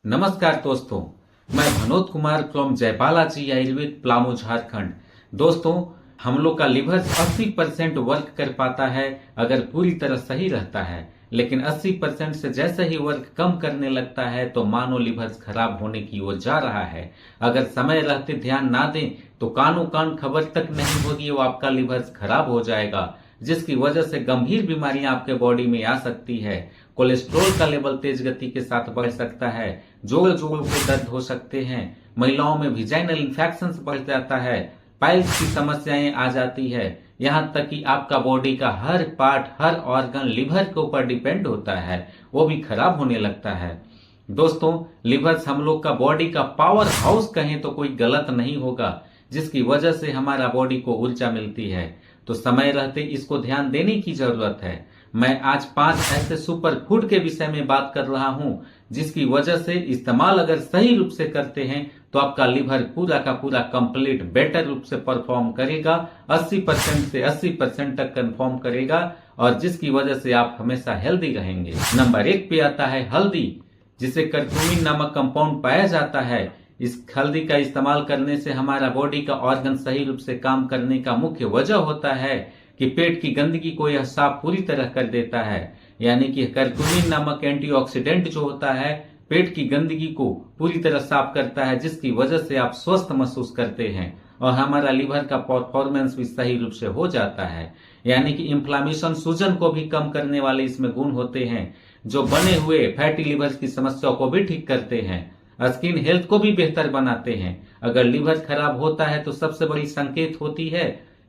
नमस्कार दोस्तों, मैं भनोद कुमार फ्रॉम जयपालाजी आयुर्वेद प्लामो झारखंड। दोस्तों, हम लोग का लिवर 80% वर्क कर पाता है अगर पूरी तरह सही रहता है, लेकिन 80% से जैसे ही वर्क कम करने लगता है तो मानो लिवर खराब होने की ओर जा रहा है। अगर समय रहते ध्यान ना दें तो कानों कान खबर तक नहीं होगी, वो आपका लिवर खराब हो जाएगा, जिसकी वजह से गंभीर बीमारियां आपके बॉडी में आ सकती है। कोलेस्ट्रॉल का लेवल तेज गति के साथ बढ़ सकता है, जोड़ जोड़ के दर्द हो सकते हैं, महिलाओं में विजाइनल इन्फेक्शन बढ़ जाता है, पाइल्स की समस्याएं आ जाती है, यहाँ तक कि आपका बॉडी का हर पार्ट, हर ऑर्गन लिवर के ऊपर डिपेंड होता है, वो भी खराब होने लगता है। दोस्तों, लिवर हम लोग का बॉडी का पावर हाउस कहें तो कोई गलत नहीं होगा, जिसकी वजह से हमारा बॉडी को ऊर्जा मिलती है। तो समय रहते इसको ध्यान देने की जरूरत है। मैं आज 5 ऐसे सुपर फूड के विषय में बात कर रहा हूं, जिसकी वजह से इस्तेमाल अगर सही रूप से करते हैं तो आपका लिवर पूरा का पूरा कंप्लीट बेटर रूप से परफॉर्म करेगा, 80% से 80% तक कंफर्म करेगा, और जिसकी वजह से आप हमेशा हेल्दी रहेंगे। नंबर 1 पे आता है हल्दी, जिसे करक्यूमिन नामक कंपाउंड पाया जाता है। इस हल्दी का इस्तेमाल करने से हमारा बॉडी का ऑर्गन सही रूप से काम करने का मुख्य वजह होता है कि पेट की गंदगी को यह साफ पूरी तरह कर देता है। यानी कि करक्यूमिन नामक एंटीऑक्सीडेंट जो होता है, पेट की गंदगी को पूरी तरह साफ करता है, जिसकी वजह से आप स्वस्थ महसूस करते हैं और हमारा लिवर का परफॉर्मेंस भी सही रूप से हो जाता है। यानी कि इन्फ्लामेशन, सूजन को भी कम करने वाले इसमें गुण होते हैं, जो बने हुए फैटी लिवर की समस्या को भी ठीक करते हैं, स्किन हेल्थ को भी बेहतर बनाते हैं। अगर लिवर खराब होता है तो सबसे बड़ी संकेत होती है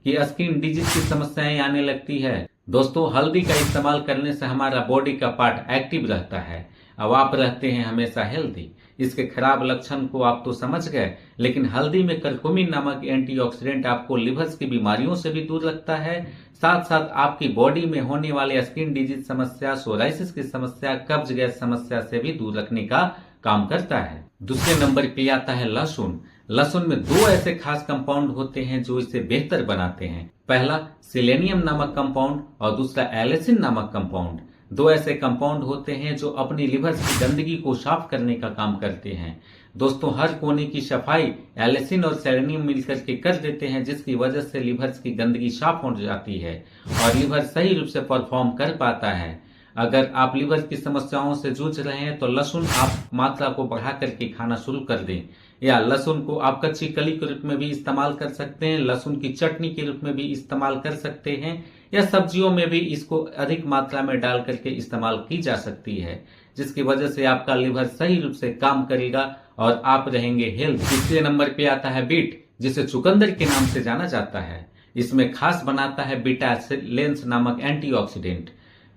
कि स्किन डिजीज की समस्याएं आने लगती है। दोस्तों, हल्दी का इस्तेमाल करने से हमारा बॉडी का पार्ट एक्टिव रहता है, अब आप रहते हैं हमेशा हेल्दी। इसके खराब लक्षण को आप तो समझ गए, लेकिन हल्दी में करक्यूमिन नामक एंटीऑक्सीडेंट आपको लिवर की बीमारियों से भी दूर रखता है, साथ साथ आपकी बॉडी में होने वाले स्किन डिजीज समस्या, सोराइसिस की समस्या, कब्ज गैस समस्या से भी दूर रखने का काम करता है। दूसरे नंबर पे आता है लहसुन। लहसुन में 2 ऐसे खास कंपाउंड होते हैं जो इसे बेहतर बनाते हैं। पहला सेलेनियम नामक कंपाउंड और दूसरा एलिसिन नामक कंपाउंड। 2 ऐसे कंपाउंड होते हैं जो अपनी लिवर की गंदगी को साफ करने का काम करते हैं। दोस्तों, हर कोने की सफाई एलिसिन और सेलेनियम मिलकर के कर देते हैं, जिसकी वजह से लिवर की गंदगी साफ हो जाती है और लिवर सही रूप से परफॉर्म कर पाता है। अगर आप लिवर की समस्याओं से जूझ रहे हैं तो लहसुन आप मात्रा को बढ़ा करके खाना शुरू कर दें, या लहसुन को आप कच्ची कली के रूप में भी इस्तेमाल कर सकते हैं, लहसुन की चटनी के रूप में भी इस्तेमाल कर सकते हैं, या सब्जियों में भी इसको अधिक मात्रा में डाल करके इस्तेमाल की जा सकती है, जिसकी वजह से आपका लिवर सही रूप से काम करेगा और आप रहेंगे हेल्थ। तीसरे नंबर पे आता है बीट, जिसे चुकंदर के नाम से जाना जाता है। इसमें खास बनाता है बीटालेंस नामक एंटीऑक्सीडेंट।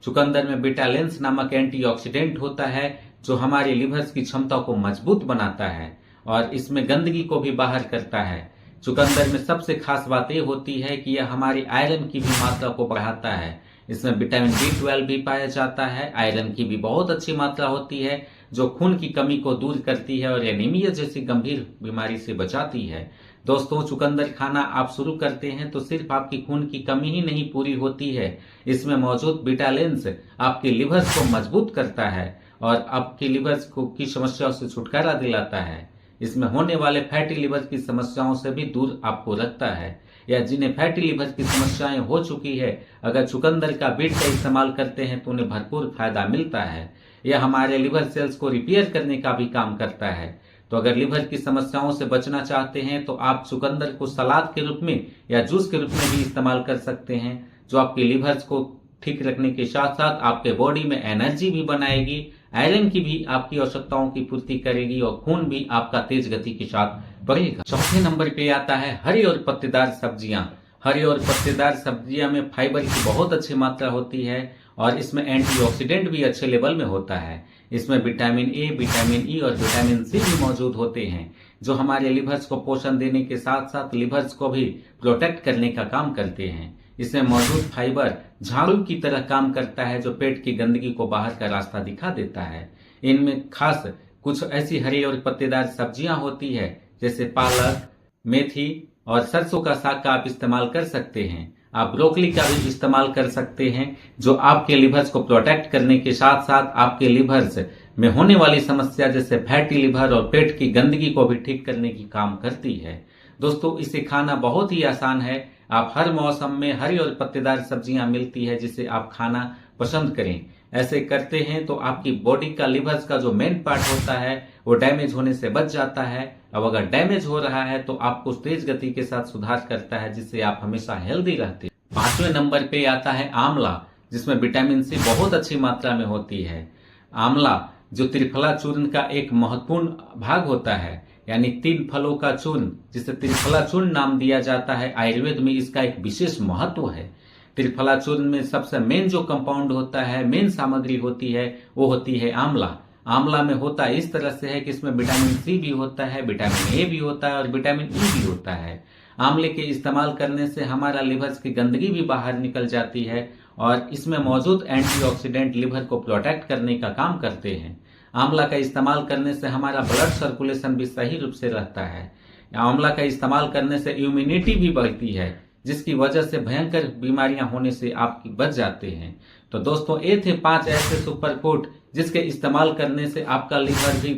चुकंदर में बीटालेंस नामक एंटीऑक्सीडेंट होता है जो हमारे लिवर की क्षमता को मजबूत बनाता है और इसमें गंदगी को भी बाहर करता है। चुकंदर में सबसे खास बात यह होती है कि यह हमारी आयरन की भी मात्रा को बढ़ाता है। इसमें विटामिन B12 भी पाया जाता है, आयरन की भी बहुत अच्छी मात्रा होती है जो खून की कमी को दूर करती है और एनीमिया जैसी गंभीर बीमारी से बचाती है। दोस्तों, चुकंदर खाना आप शुरू करते हैं तो सिर्फ आपकी खून की कमी ही नहीं पूरी होती है, इसमें मौजूद बीटालेंस आपके लिवर को मजबूत करता है और आपके लिवर की समस्याओं से छुटकारा दिलाता है। इसमें होने वाले फैटी लिवर की समस्याओं से भी दूर आपको रखता है, या जिन्हें फैटी लिवर की समस्याएं हो चुकी है, अगर चुकंदर का बीट का इस्तेमाल करते हैं तो उन्हें भरपूर फायदा मिलता है। यह हमारे लिवर सेल्स को रिपेयर करने का भी काम करता है। तो अगर लिवर की समस्याओं से बचना चाहते हैं तो आप चुकंदर को सलाद के रूप में या जूस के रूप में भी इस्तेमाल कर सकते हैं, जो आपके लिवर को ठीक रखने के साथ साथ आपके बॉडी में एनर्जी भी बनाएगी, आयरन की भी आपकी आवश्यकताओं की पूर्ति करेगी और खून भी आपका तेज गति के साथ बढ़ेगा। चौथे नंबर पे आता है हरी और पत्तेदार सब्जियां। हरी और पत्तेदार सब्जियां में फाइबर की बहुत अच्छी मात्रा होती है और इसमें एंटीऑक्सीडेंट भी अच्छे लेवल में होता है। इसमें विटामिन A, विटामिन E और विटामिन C भी मौजूद होते हैं, जो हमारे लिवर्स को पोषण देने के साथ साथ लिवर्स को भी प्रोटेक्ट करने का काम करते हैं। इसमें मौजूद फाइबर झाड़ू की तरह काम करता है, जो पेट की गंदगी को बाहर का रास्ता दिखा देता है। इनमें खास कुछ ऐसी हरी और पत्तेदार सब्जियां होती है, जैसे पालक, मेथी और सरसों का साग का आप इस्तेमाल कर सकते हैं। आप ब्रोकली का भी इस्तेमाल कर सकते हैं, जो आपके लिवर्स को प्रोटेक्ट करने के साथ साथ आपके लिवर्स में होने वाली समस्या जैसे फैटी लिवर और पेट की गंदगी को भी ठीक करने की काम करती है। दोस्तों, इसे खाना बहुत ही आसान है। आप हर मौसम में हरी और पत्तेदार सब्जियां मिलती है जिसे आप खाना पसंद करें। ऐसे करते हैं तो आपकी बॉडी का लिवर्स का जो मेन पार्ट होता है वो डैमेज होने से बच जाता है। अब अगर डैमेज हो रहा है तो आपको तेज गति के साथ सुधार करता है, जिससे आप हमेशा हेल्दी रहते हैं। 5वें नंबर पे आता है आंवला, जिसमें विटामिन सी बहुत अच्छी मात्रा में होती है। आंवला जो त्रिफला चूर्ण का एक महत्वपूर्ण भाग होता है, यानी 3 फलों का चूर्ण, जिसे त्रिफला चूर्ण नाम दिया जाता है। आयुर्वेद में इसका एक विशेष महत्व है। त्रिफला चूर्ण में सबसे मेन जो कंपाउंड होता है, मेन सामग्री होती है, वो होती है आंवला। आंवला में होता इस तरह से है कि इसमें विटामिन सी भी होता है, विटामिन ए भी होता है और विटामिन ई भी होता है। आंवले के इस्तेमाल करने से हमारा लिवर की गंदगी भी बाहर निकल जाती है और इसमें मौजूद एंटीऑक्सीडेंट लिवर को प्रोटेक्ट करने का काम करते हैं। आंवला का इस्तेमाल करने से हमारा ब्लड सर्कुलेशन भी सही रूप से रहता है। आंवला का इस्तेमाल करने से इम्यूनिटी भी बढ़ती है, जिसकी वजह से भयंकर बीमारियां होने से आप बच जाते हैं। तो दोस्तों, ये थे 5 ऐसे सुपर फूड जिसके इस्तेमाल करने से आपका लिवर भी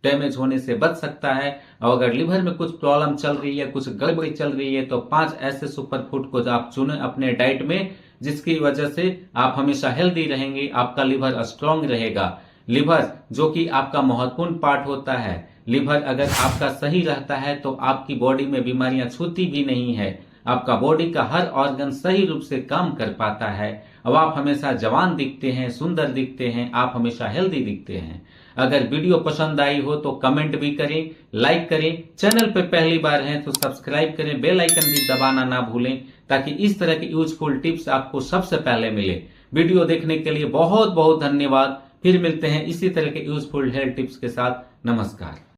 डैमेज होने से बच सकता है। और अगर लिवर में कुछ प्रॉब्लम चल रही है, कुछ गड़बड़ी चल रही है, तो 5 ऐसे सुपर फूड को आप चुनें अपने डाइट में, जिसकी वजह से आप हमेशा हेल्दी रहेंगे, आपका लिवर स्ट्रांग रहेगा। लिवर जो कि आपका महत्वपूर्ण पार्ट होता है, लिवर अगर आपका सही रहता है तो आपकी बॉडी में बीमारियां छूती भी नहीं है। आपका बॉडी का हर ऑर्गन सही रूप से काम कर पाता है। अब आप हमेशा जवान दिखते हैं, सुंदर दिखते हैं, आप हमेशा हेल्दी दिखते हैं। अगर वीडियो पसंद आई हो तो कमेंट भी करें, लाइक करें। चैनल पे पहली बार हैं तो सब्सक्राइब करें, बेल आइकन भी दबाना ना भूलें, ताकि इस तरह की यूजफुल टिप्स आपको सबसे पहले मिले। वीडियो देखने के लिए बहुत बहुत धन्यवाद। फिर मिलते हैं इसी तरह के यूजफुल हेल्थ टिप्स के साथ। नमस्कार।